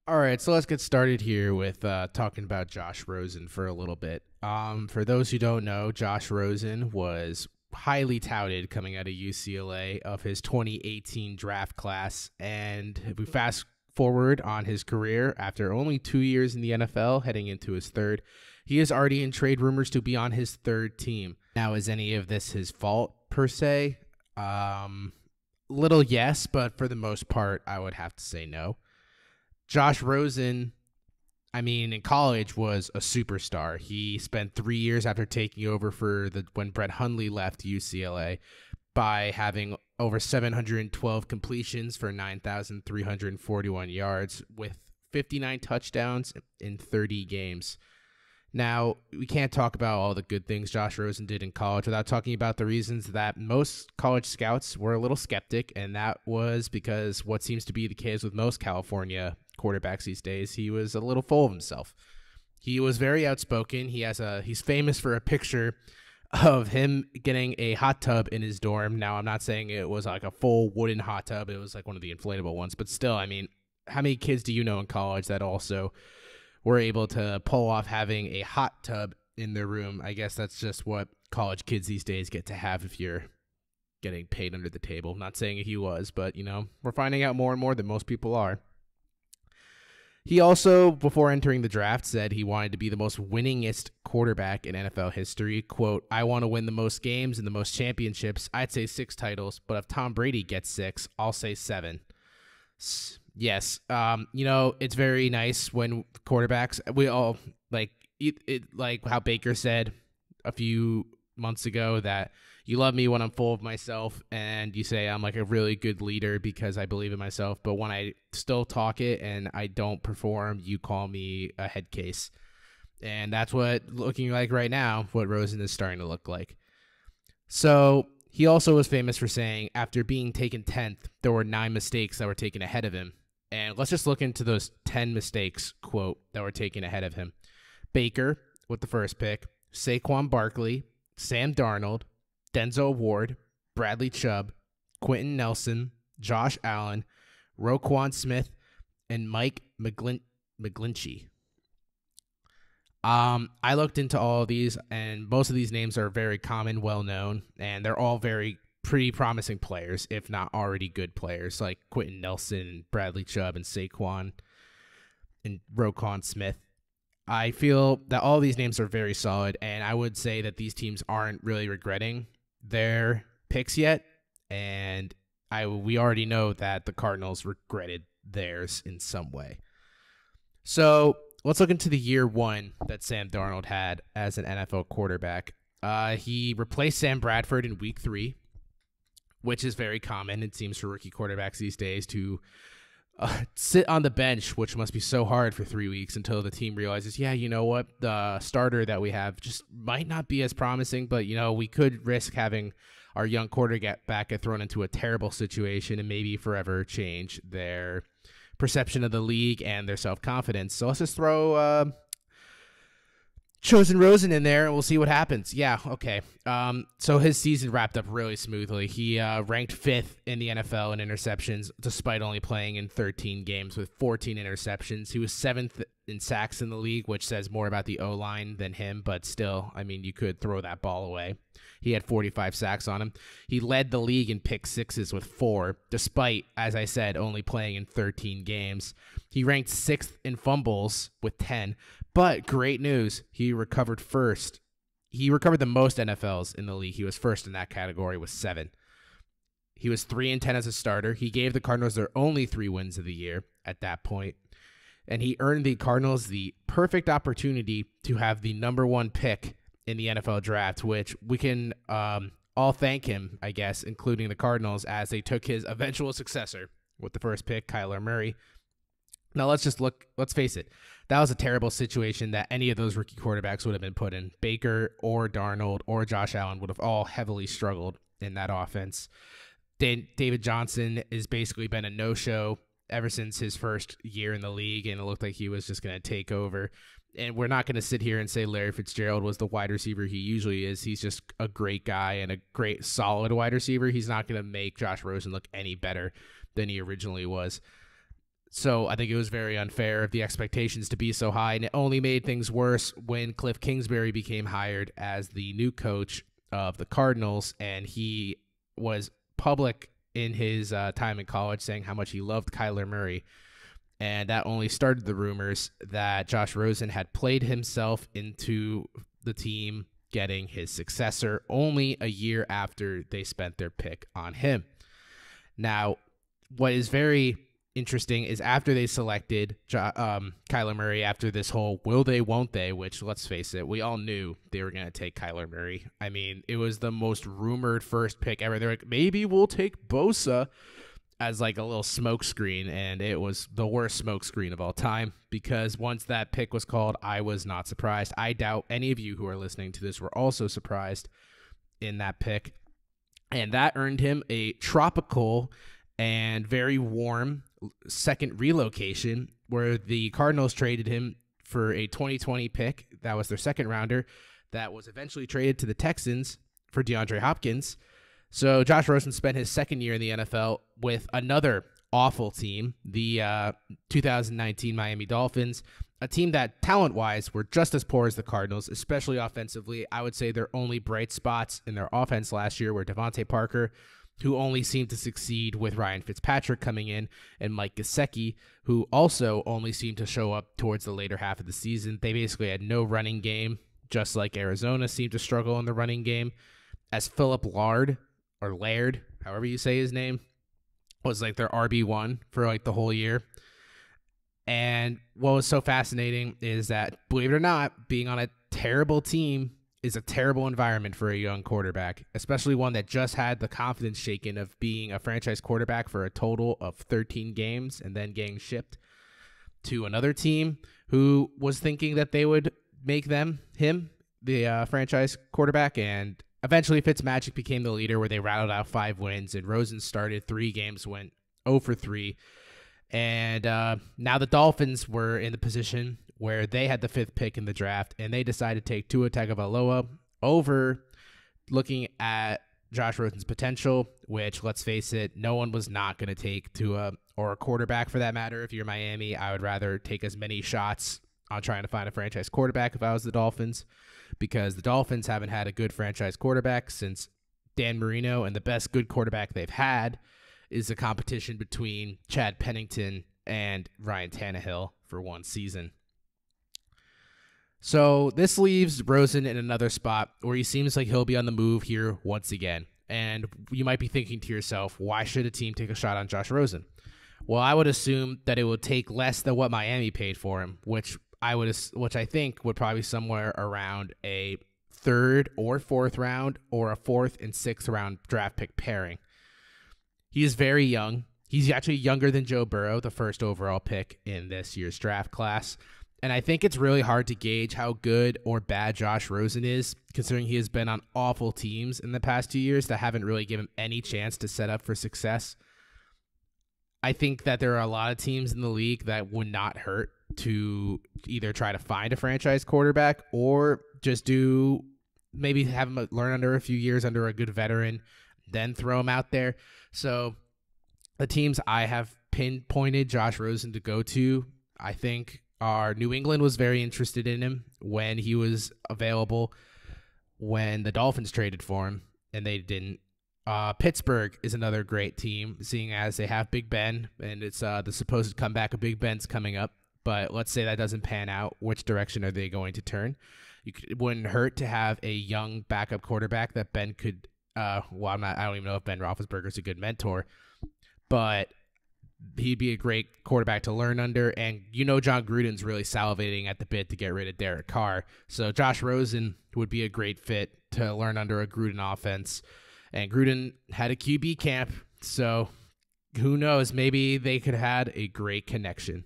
All right, so let's get started here with talking about Josh Rosen for a little bit. For those who don't know, Josh Rosen was highly touted coming out of UCLA of his 2018 draft class. And if we fast forward on his career, after only 2 years in the NFL, heading into his third, he is already in trade rumors to be on his third team. Now, is any of this his fault, per se? Little yes, but for the most part, I would have to say no. Josh Rosen, in college was a superstar. He spent 3 years after taking over when Brett Hundley left UCLA by having over 712 completions for 9,341 yards with 59 touchdowns in 30 games. Now, we can't talk about all the good things Josh Rosen did in college without talking about the reasons that most college scouts were a little skeptic, and that was because what seems to be the case with most California quarterbacks these days, he was a little full of himself. He was very outspoken. He's famous for a picture of him getting a hot tub in his dorm. Now, I'm not saying it was like a full wooden hot tub. It was like one of the inflatable ones, but still, how many kids do you know in college that also were able to pull off having a hot tub in their room? I guess that's just what college kids these days get to have if you're getting paid under the table. Not saying he was, but, we're finding out more and more that most people are. He also, before entering the draft, said he wanted to be the most winningest quarterback in NFL history. Quote, "I want to win the most games and the most championships. I'd say 6 titles, but if Tom Brady gets 6, I'll say 7. Yes, it's very nice when quarterbacks, we all like how Baker said a few months ago that you love me when I'm full of myself, and you say I'm like a really good leader because I believe in myself, but when I still talk it and I don't perform, you call me a head case. And that's what looking like right now, what Rosen is starting to look like. So he also was famous for saying after being taken 10th, there were 9 mistakes that were taken ahead of him. And let's just look into those 10 mistakes, quote, that were taken ahead of him. Baker with the first pick, Saquon Barkley, Sam Darnold, Denzel Ward, Bradley Chubb, Quentin Nelson, Josh Allen, Roquan Smith, and Mike McGlinchey. I looked into all of these, and most of these names are very common, well-known, and they're all pretty promising players, if not already good players, like Quentin Nelson, Bradley Chubb, and Saquon, and Roquan Smith. I feel that all these names are very solid, and I would say that these teams aren't really regretting their picks yet, and we already know that the Cardinals regretted theirs in some way. So let's look into the year 1 that Sam Darnold had as an NFL quarterback. He replaced Sam Bradford in week 3, which is very common, it seems, for rookie quarterbacks these days to sit on the bench, which must be so hard for 3 weeks until the team realizes, yeah, you know what, the starter that we have just might not be as promising, but, we could risk having our young quarterback get thrown into a terrible situation and maybe forever change their perception of the league and their self-confidence. So let's just throw Chosen Rosen in there, and we'll see what happens. Yeah, okay. So his season wrapped up really smoothly. He ranked 5th in the NFL in interceptions, despite only playing in 13 games with 14 interceptions. He was 7th in sacks in the league, which says more about the O-line than him, but still, you could throw that ball away. He had 45 sacks on him. He led the league in pick sixes with 4, despite, as I said, only playing in 13 games. He ranked 6th in fumbles with 10, but great news, he recovered first. He recovered the most NFLs in the league. He was first in that category with 7. He was 3-10 as a starter. He gave the Cardinals their only 3 wins of the year at that point, and he earned the Cardinals the perfect opportunity to have the number 1 pick in the NFL draft, which we can all thank him, I guess, including the Cardinals, as they took his eventual successor with the first pick, Kyler Murray. Now, let's face it, that was a terrible situation that any of those rookie quarterbacks would have been put in. Baker or Darnold or Josh Allen would have all heavily struggled in that offense. David Johnson has basically been a no-show ever since his first year in the league, and it looked like he was just going to take over. And we're not going to sit here and say Larry Fitzgerald was the wide receiver he usually is. He's just a great guy and a great, solid wide receiver. He's not going to make Josh Rosen look any better than he originally was. So I think it was very unfair of the expectations to be so high, and it only made things worse when Cliff Kingsbury became hired as the new coach of the Cardinals, and he was public in his time in college saying how much he loved Kyler Murray, and that only started the rumors that Josh Rosen had played himself into the team getting his successor only a year after they spent their pick on him. Now, what is very interesting is after they selected Kyler Murray, after this whole will they, won't they, which let's face it, we all knew they were going to take Kyler Murray. I mean, it was the most rumored first pick ever. They're like, maybe we'll take Bosa as like a little smoke screen, and it was the worst smoke screen of all time, because once that pick was called, I was not surprised. I doubt any of you who are listening to this were also surprised in that pick, and that earned him a tropical and very warm second relocation, where the Cardinals traded him for a 2020 pick. That was their second rounder that was eventually traded to the Texans for DeAndre Hopkins. So Josh Rosen spent his second year in the NFL with another awful team, the 2019 Miami Dolphins, a team that talent-wise were just as poor as the Cardinals, especially offensively. I would say their only bright spots in their offense last year were Devontae Parker, who only seemed to succeed with Ryan Fitzpatrick coming in, and Mike Gesicki, who also only seemed to show up towards the later half of the season. They basically had no running game, just like Arizona seemed to struggle in the running game, as Philip Laird, however you say his name, was like their RB1 for like the whole year. And what was so fascinating is that, believe it or not, being on a terrible team is a terrible environment for a young quarterback, especially one that just had the confidence shaken of being a franchise quarterback for a total of 13 games and then getting shipped to another team who was thinking that they would make him the franchise quarterback. And eventually Fitzmagic became the leader, where they rattled out 5 wins, and Rosen started 3 games, went 0 for 3. And now the Dolphins were in the position where they had the 5th pick in the draft, and they decided to take Tua Tagovailoa over looking at Josh Rosen's potential, which, let's face it, no one was not going to take Tua, or a quarterback for that matter. If you're Miami, I would rather take as many shots on trying to find a franchise quarterback if I was the Dolphins, because the Dolphins haven't had a good franchise quarterback since Dan Marino, and the best good quarterback they've had is a competition between Chad Pennington and Ryan Tannehill for one season. So this leaves Rosen in another spot where he seems like he'll be on the move here once again. And you might be thinking to yourself, why should a team take a shot on Josh Rosen? Well, I would assume that it would take less than what Miami paid for him, which I think would probably be somewhere around a 3rd or 4th round, or a 4th and 6th round draft pick pairing. He is very young. He's actually younger than Joe Burrow, the first overall pick in this year's draft class. And I think it's really hard to gauge how good or bad Josh Rosen is, considering he has been on awful teams in the past 2 years that haven't really given him any chance to set up for success. I think that there are a lot of teams in the league that would not hurt to either try to find a franchise quarterback, or just maybe have him learn under a few years under a good veteran, then throw him out there. So the teams I have pinpointed Josh Rosen to go to, I think, are New England was very interested in him when he was available, when the Dolphins traded for him, and they didn't. Pittsburgh is another great team, seeing as they have Big Ben, and it's the supposed comeback of Big Ben's coming up. But let's say that doesn't pan out. Which direction are they going to turn? It wouldn't hurt to have a young backup quarterback that Ben could. I don't even know if Ben Roethlisberger's a good mentor, but he'd be a great quarterback to learn under. And John Gruden's really salivating at the bit to get rid of Derek Carr. So Josh Rosen would be a great fit to learn under a Gruden offense. And Gruden had a QB camp, so who knows? Maybe they could have had a great connection.